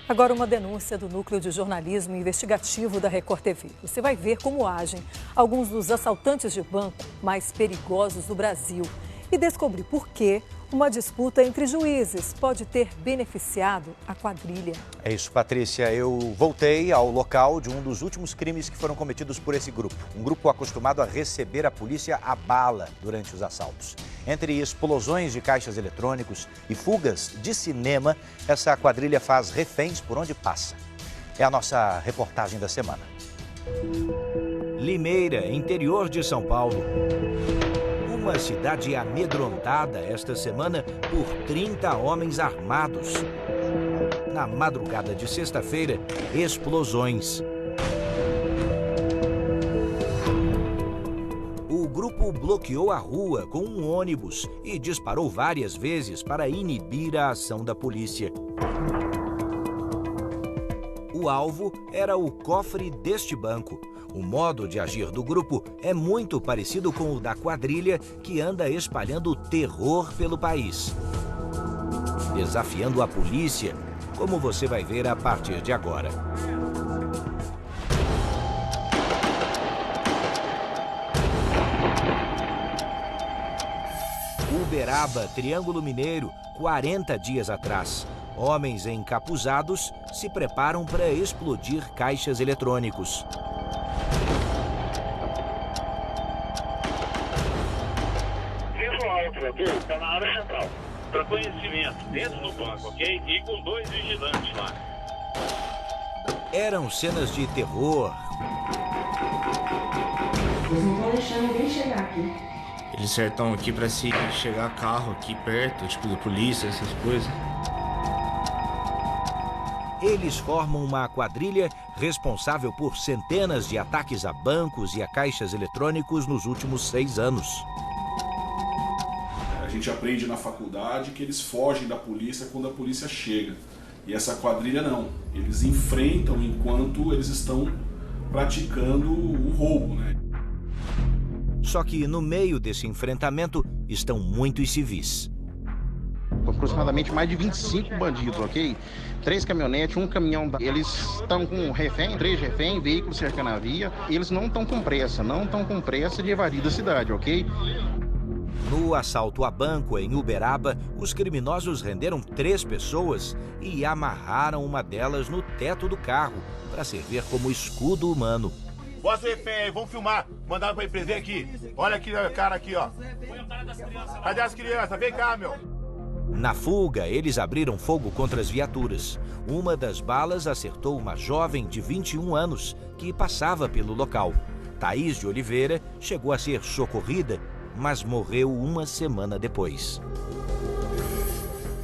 Agora uma denúncia do Núcleo de Jornalismo Investigativo da Record TV. Você vai ver como agem alguns dos assaltantes de banco mais perigosos do Brasil e descobrir por que uma disputa entre juízes pode ter beneficiado a quadrilha. É isso, Patrícia. Eu voltei ao local de um dos últimos crimes que foram cometidos por esse grupo. Um grupo acostumado a receber a polícia a bala durante os assaltos. Entre explosões de caixas eletrônicos e fugas de cinema, essa quadrilha faz reféns por onde passa. É a nossa reportagem da semana. Limeira, interior de São Paulo. Uma cidade amedrontada esta semana por 30 homens armados. Na madrugada de sexta-feira, explosões. O grupo bloqueou a rua com um ônibus e disparou várias vezes para inibir a ação da polícia. O alvo era o cofre deste banco. O modo de agir do grupo é muito parecido com o da quadrilha que anda espalhando terror pelo país. Desafiando a polícia, como você vai ver a partir de agora. Uberaba, Triângulo Mineiro, 40 dias atrás. Homens encapuzados se preparam para explodir caixas eletrônicos. Está na área central. Para conhecimento, dentro do banco, ok? E com 2 vigilantes lá. Eram cenas de terror. Eles não estão deixando ninguém chegar aqui. Eles certam aqui para se chegar carro aqui perto, tipo da polícia, essas coisas. Eles formam uma quadrilha responsável por centenas de ataques a bancos e a caixas eletrônicos nos últimos 6 anos. A gente aprende na faculdade que eles fogem da polícia quando a polícia chega. E essa quadrilha não. Eles enfrentam enquanto eles estão praticando o roubo, né? Só que no meio desse enfrentamento estão muitos civis. Aproximadamente mais de 25 bandidos, ok? 3 caminhonetes, um caminhão. Eles estão com refém, 3 reféns, veículos cercando a via. Eles não estão com pressa de evadir da cidade, ok? No assalto a banco em Uberaba, os criminosos renderam 3 pessoas e amarraram uma delas no teto do carro para servir como escudo humano. Mostra o refém aí, vamos filmar. Mandaram pra empresa aqui. Olha aqui, cara aqui, ó. Cadê as crianças? Vem cá, meu. Na fuga, eles abriram fogo contra as viaturas. Uma das balas acertou uma jovem de 21 anos que passava pelo local. Thaís de Oliveira chegou a ser socorrida, mas morreu uma semana depois.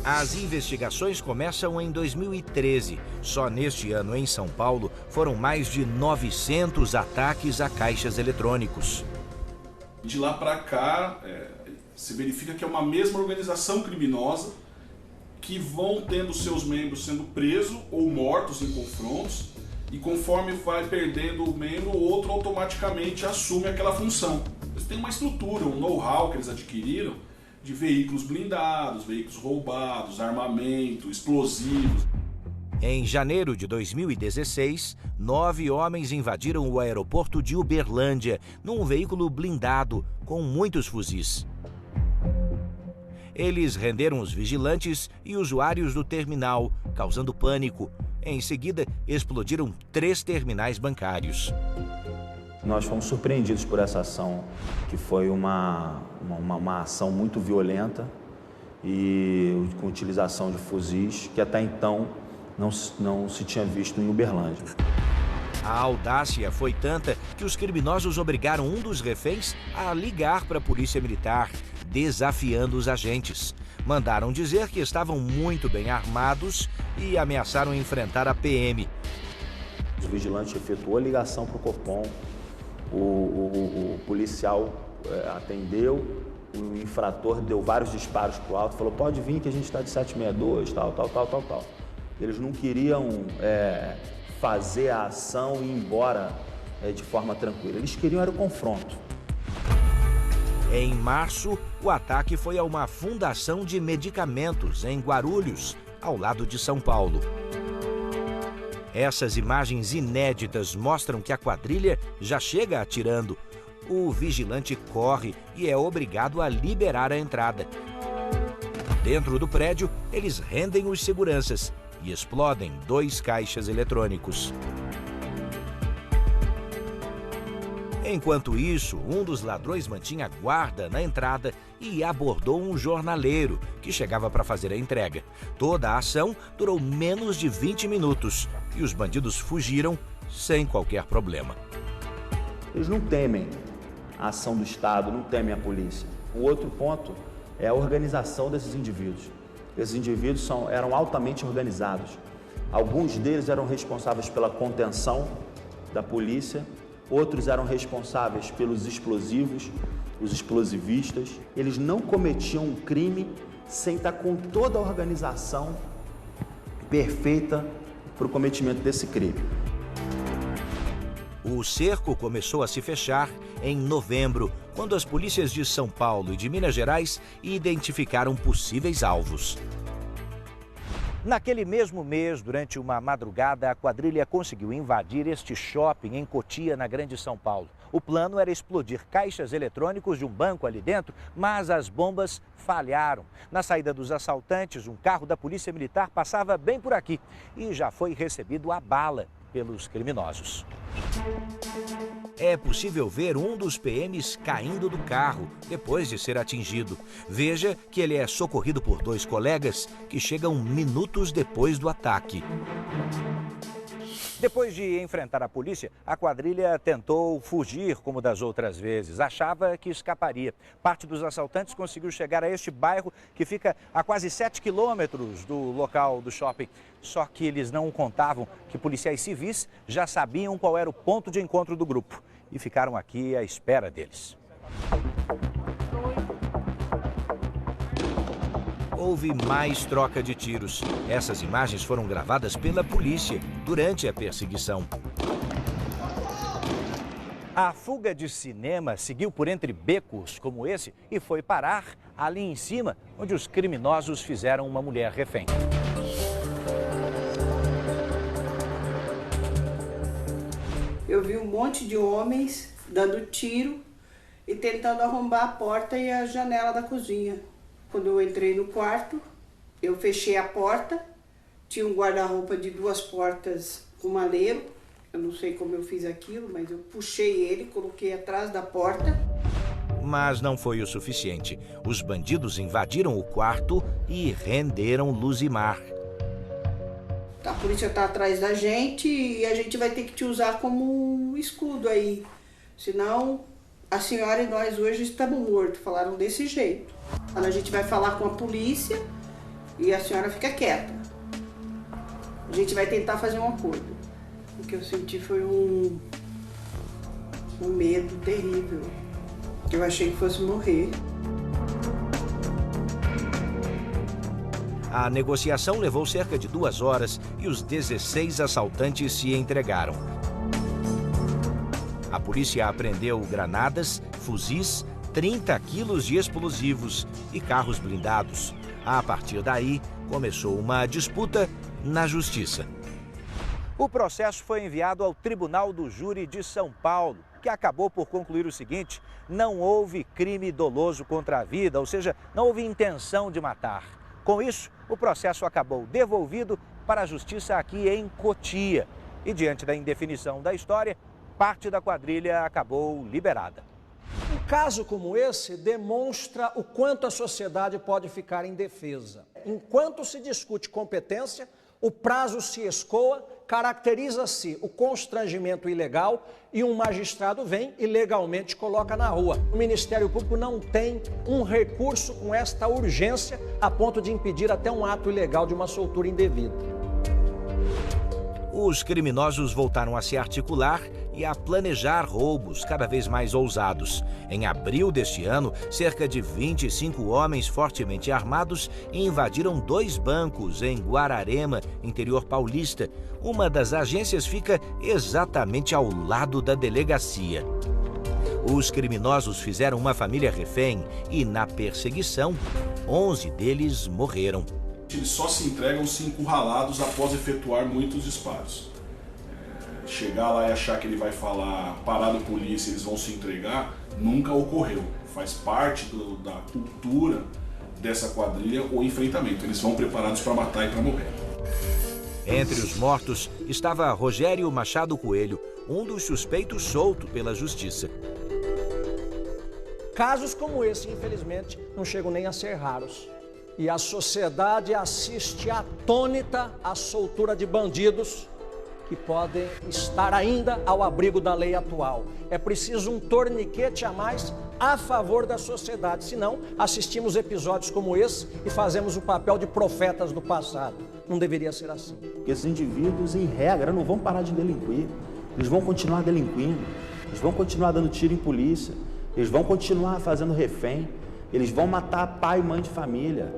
As investigações começam em 2013. Só neste ano, em São Paulo, foram mais de 900 ataques a caixas eletrônicos. De lá para cá, se verifica que é uma mesma organização criminosa que vão tendo seus membros sendo presos ou mortos em confrontos, e conforme vai perdendo o membro, o outro automaticamente assume aquela função. Eles têm uma estrutura, um know-how que eles adquiriram de veículos blindados, veículos roubados, armamento, explosivos. Em janeiro de 2016, 9 homens invadiram o aeroporto de Uberlândia num veículo blindado com muitos fuzis. Eles renderam os vigilantes e usuários do terminal, causando pânico. Em seguida, explodiram 3 terminais bancários. Nós fomos surpreendidos por essa ação, que foi uma ação muito violenta e com utilização de fuzis que até então não se tinha visto em Uberlândia. A audácia foi tanta que os criminosos obrigaram um dos reféns a ligar para a polícia militar, desafiando os agentes. Mandaram dizer que estavam muito bem armados e ameaçaram enfrentar a PM. O vigilante efetuou a ligação para o Copom, o policial atendeu, o infrator deu vários disparos para o alto, falou: pode vir que a gente está de 762, tal. Eles não queriam fazer a ação e ir embora de forma tranquila. Eles queriam era o confronto. Em março, o ataque foi a uma fundação de medicamentos em Guarulhos, ao lado de São Paulo. Essas imagens inéditas mostram que a quadrilha já chega atirando. O vigilante corre e é obrigado a liberar a entrada. Dentro do prédio, eles rendem os seguranças e explodem 2 caixas eletrônicos. Enquanto isso, um dos ladrões mantinha guarda na entrada e abordou um jornaleiro que chegava para fazer a entrega. Toda a ação durou menos de 20 minutos e os bandidos fugiram sem qualquer problema. Eles não temem a ação do Estado, não temem a polícia. O outro ponto é a organização desses indivíduos. Esses indivíduos eram altamente organizados. Alguns deles eram responsáveis pela contenção da polícia, outros eram responsáveis pelos explosivos, os explosivistas. Eles não cometiam um crime sem estar com toda a organização perfeita para o cometimento desse crime. O cerco começou a se fechar em novembro, quando as polícias de São Paulo e de Minas Gerais identificaram possíveis alvos. Naquele mesmo mês, durante uma madrugada, a quadrilha conseguiu invadir este shopping em Cotia, na Grande São Paulo. O plano era explodir caixas eletrônicos de um banco ali dentro, mas as bombas falharam. Na saída dos assaltantes, um carro da Polícia Militar passava bem por aqui e já foi recebido a bala pelos criminosos. É possível ver um dos PMs caindo do carro depois de ser atingido. Veja que ele é socorrido por 2 colegas que chegam minutos depois do ataque. Depois de enfrentar a polícia, a quadrilha tentou fugir como das outras vezes. Achava que escaparia. Parte dos assaltantes conseguiu chegar a este bairro que fica a quase 7 quilômetros do local do shopping. Só que eles não contavam que policiais civis já sabiam qual era o ponto de encontro do grupo e ficaram aqui à espera deles. Houve mais troca de tiros. Essas imagens foram gravadas pela polícia durante a perseguição. A fuga de cinema seguiu por entre becos como esse e foi parar ali em cima, onde os criminosos fizeram uma mulher refém. Eu vi um monte de homens dando tiro e tentando arrombar a porta e a janela da cozinha. Quando eu entrei no quarto, eu fechei a porta, tinha um guarda-roupa de 2 portas com maleiro. Eu não sei como eu fiz aquilo, mas eu puxei ele, coloquei atrás da porta. Mas não foi o suficiente. Os bandidos invadiram o quarto e renderam Luzimar. A polícia está atrás da gente e a gente vai ter que te usar como um escudo aí. Senão, a senhora e nós hoje estamos mortos. Falaram desse jeito. A gente vai falar com a polícia e a senhora fica quieta. A gente vai tentar fazer um acordo. O que eu senti foi um medo terrível. Eu achei que fosse morrer. A negociação levou cerca de 2 horas e os 16 assaltantes se entregaram. A polícia apreendeu granadas, fuzis, 30 quilos de explosivos e carros blindados. A partir daí, começou uma disputa na justiça. O processo foi enviado ao Tribunal do Júri de São Paulo, que acabou por concluir o seguinte: não houve crime doloso contra a vida, ou seja, não houve intenção de matar. Com isso, o processo acabou devolvido para a justiça aqui em Cotia. E diante da indefinição da história, parte da quadrilha acabou liberada. Um caso como esse demonstra o quanto a sociedade pode ficar indefesa. Enquanto se discute competência, o prazo se escoa, caracteriza-se o constrangimento ilegal e um magistrado vem e legalmente coloca na rua. O Ministério Público não tem um recurso com esta urgência a ponto de impedir até um ato ilegal de uma soltura indevida. Os criminosos voltaram a se articular e a planejar roubos cada vez mais ousados. Em abril deste ano, cerca de 25 homens fortemente armados invadiram 2 bancos em Guararema, interior paulista. Uma das agências fica exatamente ao lado da delegacia. Os criminosos fizeram uma família refém e, na perseguição, 11 deles morreram. Eles só se entregam se encurralados após efetuar muitos disparos. chegar lá e achar que ele vai falar parada a polícia, eles vão se entregar, nunca ocorreu. Faz parte da cultura dessa quadrilha o enfrentamento. Eles vão preparados para matar e para morrer. Entre os mortos estava Rogério Machado Coelho, um dos suspeitos solto pela justiça. Casos como esse, infelizmente, não chegam nem a ser raros. E a sociedade assiste atônita à soltura de bandidos que podem estar ainda ao abrigo da lei atual. É preciso um torniquete a mais a favor da sociedade, senão assistimos episódios como esse e fazemos o papel de profetas do passado. Não deveria ser assim. Esses indivíduos, em regra, não vão parar de delinquir. Eles vão continuar delinquindo, eles vão continuar dando tiro em polícia, eles vão continuar fazendo refém, eles vão matar pai e mãe de família.